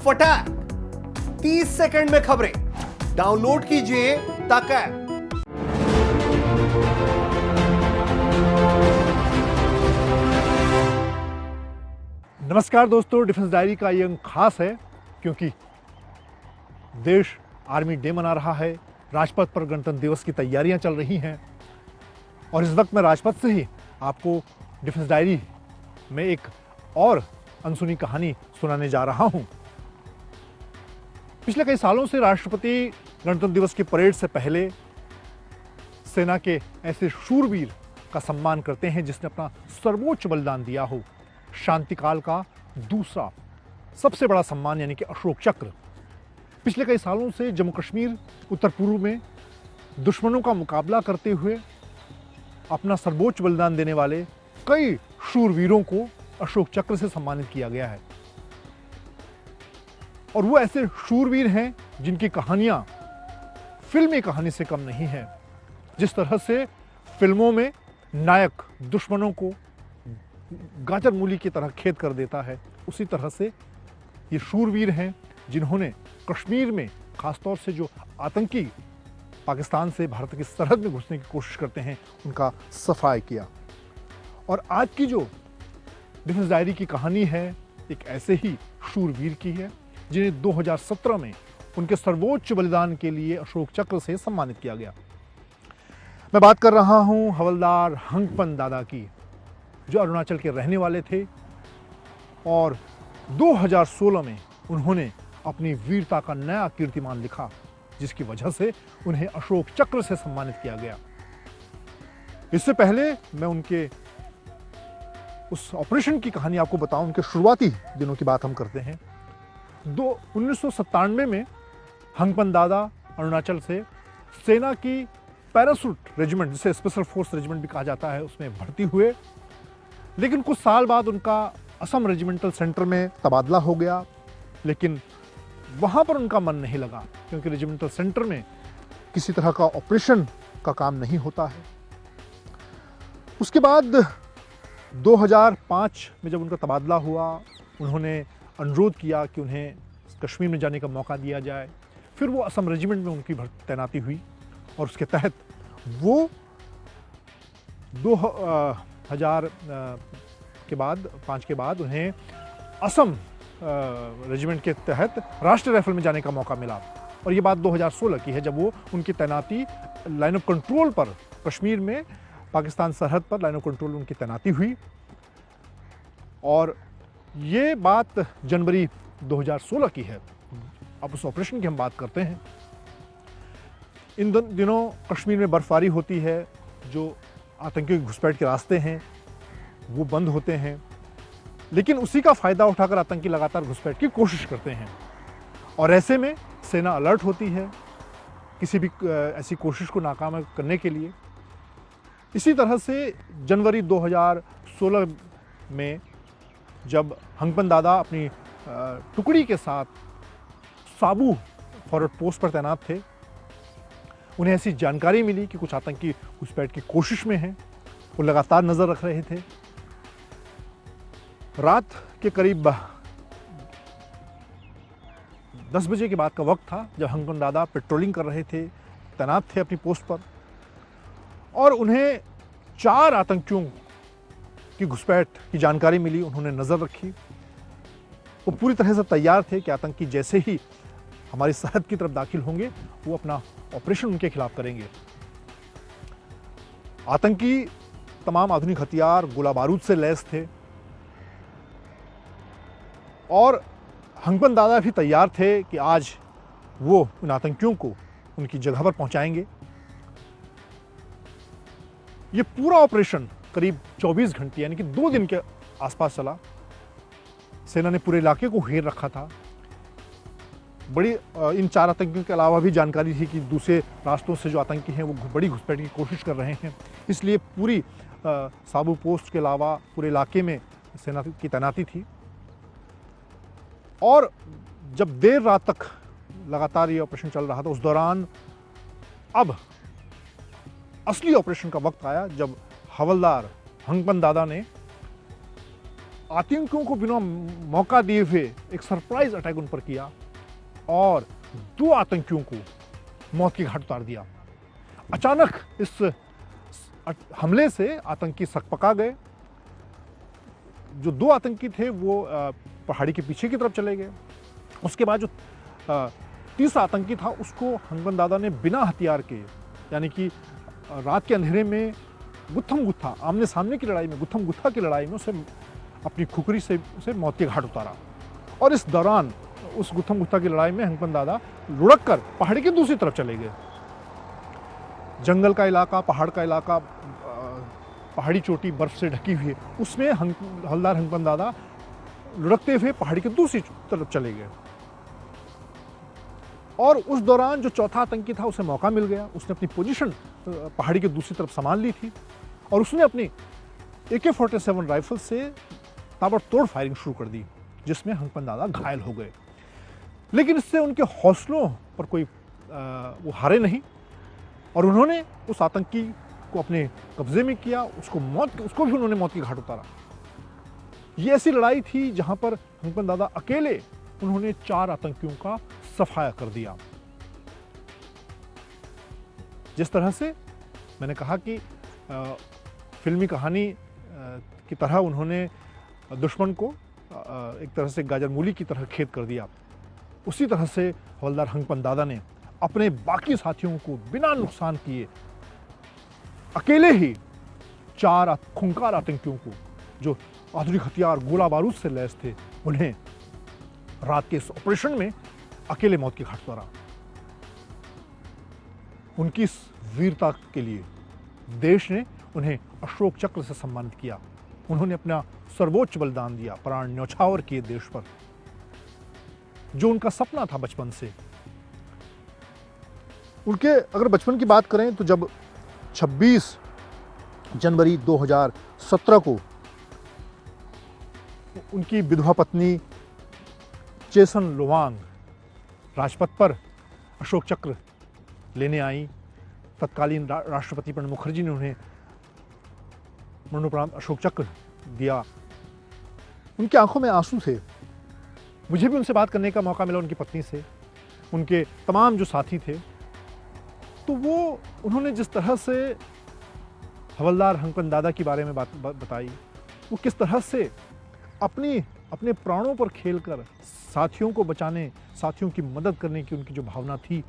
फटाक 30 सेकंड में खबरें डाउनलोड कीजिए तक ऐप। नमस्कार दोस्तों, डिफेंस डायरी का ये अंक खास है क्योंकि देश आर्मी डे मना रहा है, राजपथ पर गणतंत्र दिवस की तैयारियां चल रही हैं और इस वक्त मैं राजपथ से ही आपको डिफेंस डायरी में एक और अनसुनी कहानी सुनाने जा रहा हूं। पिछले कई सालों से राष्ट्रपति गणतंत्र दिवस की परेड से पहले सेना के ऐसे शूरवीर का सम्मान करते हैं जिसने अपना सर्वोच्च बलिदान दिया हो। शांतिकाल का दूसरा सबसे बड़ा सम्मान यानी कि अशोक चक्र। पिछले कई सालों से जम्मू कश्मीर उत्तर पूर्व में दुश्मनों का मुकाबला करते हुए अपना सर्वोच्च बलिदान देने वाले कई शूरवीरों को अशोक चक्र से सम्मानित किया गया है और वो ऐसे शूरवीर हैं जिनकी कहानियां फिल्मी कहानी से कम नहीं है। जिस तरह से फिल्मों में नायक दुश्मनों को गाजर मूली की तरह खेद कर देता है, उसी तरह से ये शूरवीर हैं जिन्होंने कश्मीर में खासतौर से जो आतंकी पाकिस्तान से भारत की सरहद में घुसने की कोशिश करते हैं उनका सफाया किया। और आज की जो डिफेंस डायरी की कहानी है एक ऐसे ही शूरवीर की है जिन्हें 2017 में उनके सर्वोच्च बलिदान के लिए अशोक चक्र से सम्मानित किया गया। मैं बात कर रहा हूं हवलदार हंगपन दादा की, जो अरुणाचल के रहने वाले थे और 2016 में उन्होंने अपनी वीरता का नया कीर्तिमान लिखा जिसकी वजह से उन्हें अशोक चक्र से सम्मानित किया गया। इससे पहले मैं उनके उस ऑपरेशन की कहानी आपको बताऊं, उनके शुरुआती दिनों की बात हम करते हैं। 1997 में हंगपन दादा अरुणाचल से सेना की पैराशूट रेजिमेंट, जिसे स्पेशल फोर्स रेजिमेंट भी कहा जाता है, उसमें भर्ती हुए। लेकिन कुछ साल बाद उनका असम रेजिमेंटल सेंटर में तबादला हो गया, लेकिन वहाँ पर उनका मन नहीं लगा क्योंकि रेजिमेंटल सेंटर में किसी तरह का ऑपरेशन का काम नहीं होता है। उसके बाद 2005 में जब उनका तबादला हुआ, उन्होंने अनुरोध किया कि उन्हें कश्मीर में जाने का मौका दिया जाए। फिर वो असम रेजिमेंट में उनकी तैनाती हुई और उसके तहत वो 2000 के बाद 5 के बाद उन्हें असम रेजिमेंट के तहत राष्ट्रीय राइफल में जाने का मौका मिला। और ये बात 2016 की है जब वो उनकी तैनाती लाइन ऑफ कंट्रोल पर, कश्मीर में पाकिस्तान सरहद पर लाइन ऑफ कंट्रोल उनकी तैनाती हुई। और ये बात जनवरी 2016 की है। अब उस ऑपरेशन की हम बात करते हैं। इन दिनों कश्मीर में बर्फबारी होती है, जो आतंकियों की घुसपैठ के रास्ते हैं वो बंद होते हैं, लेकिन उसी का फ़ायदा उठाकर आतंकी लगातार घुसपैठ की कोशिश करते हैं और ऐसे में सेना अलर्ट होती है किसी भी ऐसी कोशिश को नाकाम करने के लिए। इसी तरह से जनवरी 2016 में जब हंगपन दादा अपनी टुकड़ी के साथ साबू फॉरवर्ड पोस्ट पर तैनात थे, उन्हें ऐसी जानकारी मिली कि कुछ आतंकी घुसपैठ की कोशिश में हैं। वो लगातार नज़र रख रहे थे। रात के करीब 10 बजे के बाद का वक्त था जब हंगपन दादा पेट्रोलिंग कर रहे थे, तैनात थे अपनी पोस्ट पर, और उन्हें 4 आतंकियों की घुसपैठ की जानकारी मिली। उन्होंने नज़र रखी। वो पूरी तरह से तैयार थे कि आतंकी जैसे ही हमारी सरहद की तरफ दाखिल होंगे वो अपना ऑपरेशन उनके खिलाफ करेंगे। आतंकी तमाम आधुनिक हथियार, गोला बारूद से लैस थे और हंगपन दादा भी तैयार थे कि आज वो उन आतंकियों को उनकी जगह पर पहुंचाएंगे। ये पूरा ऑपरेशन करीब 24 घंटे यानी कि 2 दिन के आसपास चला। सेना ने पूरे इलाके को घेर रखा था। बड़ी इन 4 आतंकियों के अलावा भी जानकारी थी कि दूसरे रास्तों से जो आतंकी हैं वो बड़ी घुसपैठ की कोशिश कर रहे हैं, इसलिए पूरी साबू पोस्ट के अलावा पूरे इलाके में सेना की तैनाती थी। और जब देर रात तक लगातार ये ऑपरेशन चल रहा था, उस दौरान अब असली ऑपरेशन का वक्त आया जब हवलदार हंगपन दादा ने आतंकियों को बिना मौका दिए हुए एक सरप्राइज अटैक उन पर किया और 2 आतंकियों को मौत की घाट उतार दिया। अचानक इस हमले से आतंकी सकपका गए। जो 2 आतंकी थे वो पहाड़ी के पीछे की तरफ चले गए। उसके बाद जो तीसरा आतंकी था उसको हंगपन दादा ने बिना हथियार के, यानी कि रात के अंधेरे में गुत्थम गुत्था, आमने सामने की लड़ाई में, गुत्थम गुत्था की लड़ाई में उसे अपनी खुकरी से उसे मौत के घाट उतारा। और इस दौरान उस गुत्थम गुत्था की लड़ाई में हंगपन दादा लुढ़क कर पहाड़ी की दूसरी तरफ चले गए। जंगल का इलाका, पहाड़ का इलाका, पहाड़ी चोटी बर्फ से ढकी हुई है, उसमें हवलदार हंगपन दादा लुढ़कते हुए पहाड़ी की दूसरी तरफ चले गए। और उस दौरान जो चौथा आतंकी था उसे मौका मिल गया। उसने अपनी पोजीशन पहाड़ी की दूसरी तरफ संभाल ली थी और उसने अपनी AK-47 राइफल से ताबड़तोड़ फायरिंग शुरू कर दी, जिसमें हंगपन दादा घायल हो गए। लेकिन इससे उनके हौसलों पर कोई वो हारे नहीं और उन्होंने उस आतंकी को अपने कब्जे में किया, उसको भी उन्होंने मौत की घाट उतारा। ये ऐसी लड़ाई थी जहां पर हंगपन दादा अकेले उन्होंने 4 आतंकियों का सफाया कर दिया। जिस तरह से मैंने कहा कि फिल्मी कहानी की तरह उन्होंने दुश्मन को एक तरह से गाजर मूली की तरह खेत कर दिया, उसी तरह से हवलदार हंगपन दादा ने अपने बाकी साथियों को बिना नुकसान किए अकेले ही 4 खूंखार आतंकियों को, जो आधुनिक हथियार गोला बारूद से लैस थे, उन्हें रात के इस ऑपरेशन में अकेले मौत की घाट उतारा। उनकी इस वीरता के लिए देश ने उन्हें अशोक चक्र से सम्मानित किया। उन्होंने अपना सर्वोच्च बलिदान दिया, प्राण न्यौछावर किए देश पर, जो उनका सपना था बचपन से। उनके अगर बचपन की बात करें तो जब 26 जनवरी 2017 को उनकी विधवा पत्नी चेसन लोवांग राजपथ पर अशोक चक्र लेने आई, तत्कालीन राष्ट्रपति प्रणब मुखर्जी ने उन्हें मरणोपरांत अशोक चक्र दिया। उनकी आंखों में आंसू थे। मुझे भी उनसे बात करने का मौका मिला, उनकी पत्नी से, उनके तमाम जो साथी थे। तो वो उन्होंने जिस तरह से हवलदार हंगपन दादा के बारे में बात बताई, वो किस तरह से अपने प्राणों पर खेलकर साथियों को बचाने, साथियों की मदद करने की उनकी जो भावना थी,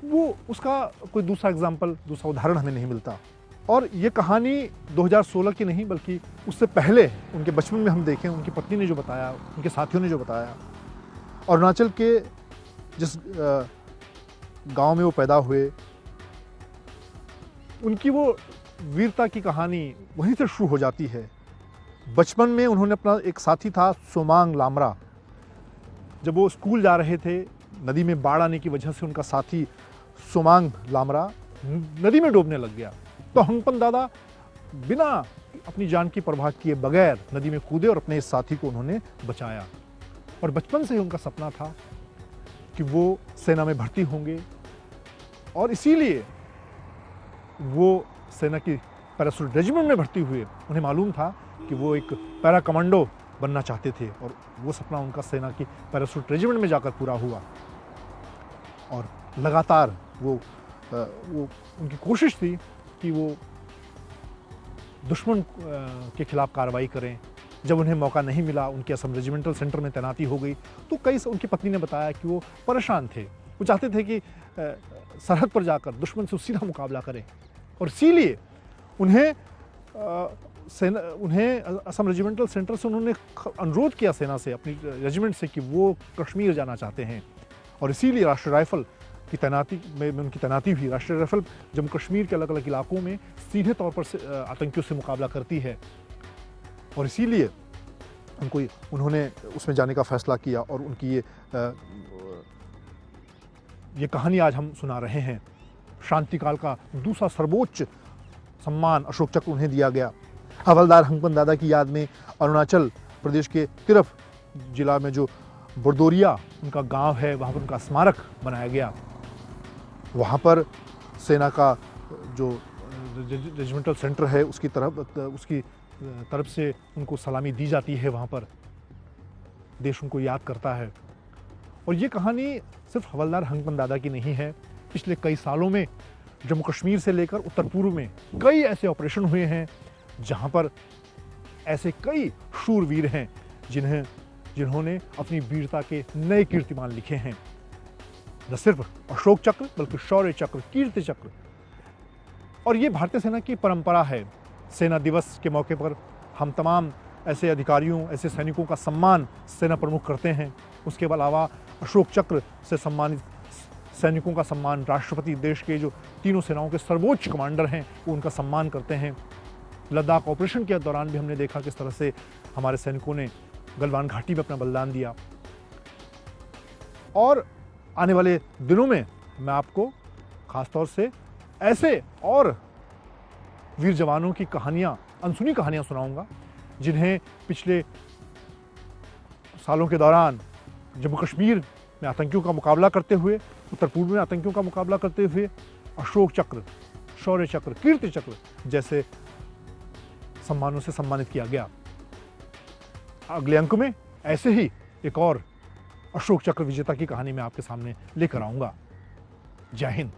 वो उसका कोई दूसरा एग्जाम्पल, दूसरा उदाहरण हमें नहीं मिलता। और ये कहानी 2016 की नहीं बल्कि उससे पहले उनके बचपन में हम देखें, उनकी पत्नी ने जो बताया, उनके साथियों ने जो बताया, अरुणाचल के जिस गांव में वो पैदा हुए, उनकी वो वीरता की कहानी वहीं से शुरू हो जाती है। बचपन में उन्होंने अपना एक साथी था सोमांग लामरा, जब वो स्कूल जा रहे थे, नदी में बाढ़ आने की वजह से उनका साथी सोमांग लामरा नदी में डूबने लग गया। तो हंगपन दादा बिना अपनी जान की परवाह किए बगैर नदी में कूदे और अपने इस साथी को उन्होंने बचाया। और बचपन से ही उनका सपना था कि वो सेना में भर्ती होंगे और इसीलिए वो सेना की पैराशूट रेजिमेंट में भर्ती हुए। उन्हें मालूम था कि वो एक पैरा कमांडो बनना चाहते थे और वो सपना उनका सेना की पैराशूट रेजिमेंट में जाकर पूरा हुआ। और लगातार वो उनकी कोशिश थी कि वो दुश्मन के खिलाफ कार्रवाई करें। जब उन्हें मौका नहीं मिला, उनके असम रेजिमेंटल सेंटर में तैनाती हो गई, तो उनकी पत्नी ने बताया कि वो परेशान थे। वो चाहते थे कि सरहद पर जाकर दुश्मन से सीधा मुकाबला करें और इसीलिए उन्हें असम रेजिमेंटल सेंटर से उन्होंने अनुरोध किया सेना से, अपनी रेजिमेंट से, कि वो कश्मीर जाना चाहते हैं। और इसीलिए राष्ट्रीय राइफल की तैनाती में उनकी तैनाती हुई। राष्ट्रीय राइफल जम्मू कश्मीर के अलग अलग इलाकों में सीधे तौर पर आतंकियों से मुकाबला करती है और इसीलिए उन्होंने उसमें जाने का फैसला किया। और उनकी ये कहानी आज हम सुना रहे हैं। शांतिकाल का दूसरा सर्वोच्च सम्मान अशोक चक्र उन्हें दिया गया। हवलदार हंगपन दादा की याद में अरुणाचल प्रदेश के तिरप जिला में जो बरदोरिया उनका गांव है, वहाँ पर उनका स्मारक बनाया गया। वहाँ पर सेना का जो रेजिमेंटल सेंटर है उसकी तरफ से उनको सलामी दी जाती है, वहाँ पर देश उनको याद करता है। और ये कहानी सिर्फ हवलदार हंगपन दादा की नहीं है। पिछले कई सालों में जम्मू कश्मीर से लेकर उत्तर पूर्व में कई ऐसे ऑपरेशन हुए हैं जहाँ पर ऐसे कई शूरवीर हैं जिन्होंने अपनी वीरता के नए कीर्तिमान लिखे हैं। न सिर्फ अशोक चक्र बल्कि शौर्य चक्र, कीर्ति चक्र। और ये भारतीय सेना की परंपरा है। सेना दिवस के मौके पर हम तमाम ऐसे अधिकारियों, ऐसे सैनिकों का सम्मान सेना प्रमुख करते हैं। उसके अलावा अशोक चक्र से सम्मानित सैनिकों का सम्मान राष्ट्रपति, देश के जो तीनों सेनाओं के सर्वोच्च कमांडर हैं, वो उनका सम्मान करते हैं। लद्दाख ऑपरेशन के दौरान भी हमने देखा किस तरह से हमारे सैनिकों ने गलवान घाटी में अपना बलिदान दिया। और आने वाले दिनों में मैं आपको खासतौर से ऐसे और वीर जवानों की कहानियाँ, अनसुनी कहानियाँ सुनाऊंगा जिन्हें पिछले सालों के दौरान जम्मू कश्मीर में आतंकियों का मुकाबला करते हुए, उत्तर पूर्व में आतंकियों का मुकाबला करते हुए अशोक चक्र, शौर्य चक्र, कीर्ति चक्र जैसे सम्मानों से सम्मानित किया गया। अगले अंक में ऐसे ही एक और अशोक चक्र विजेता की कहानी मैं आपके सामने लेकर आऊंगा। जय हिंद।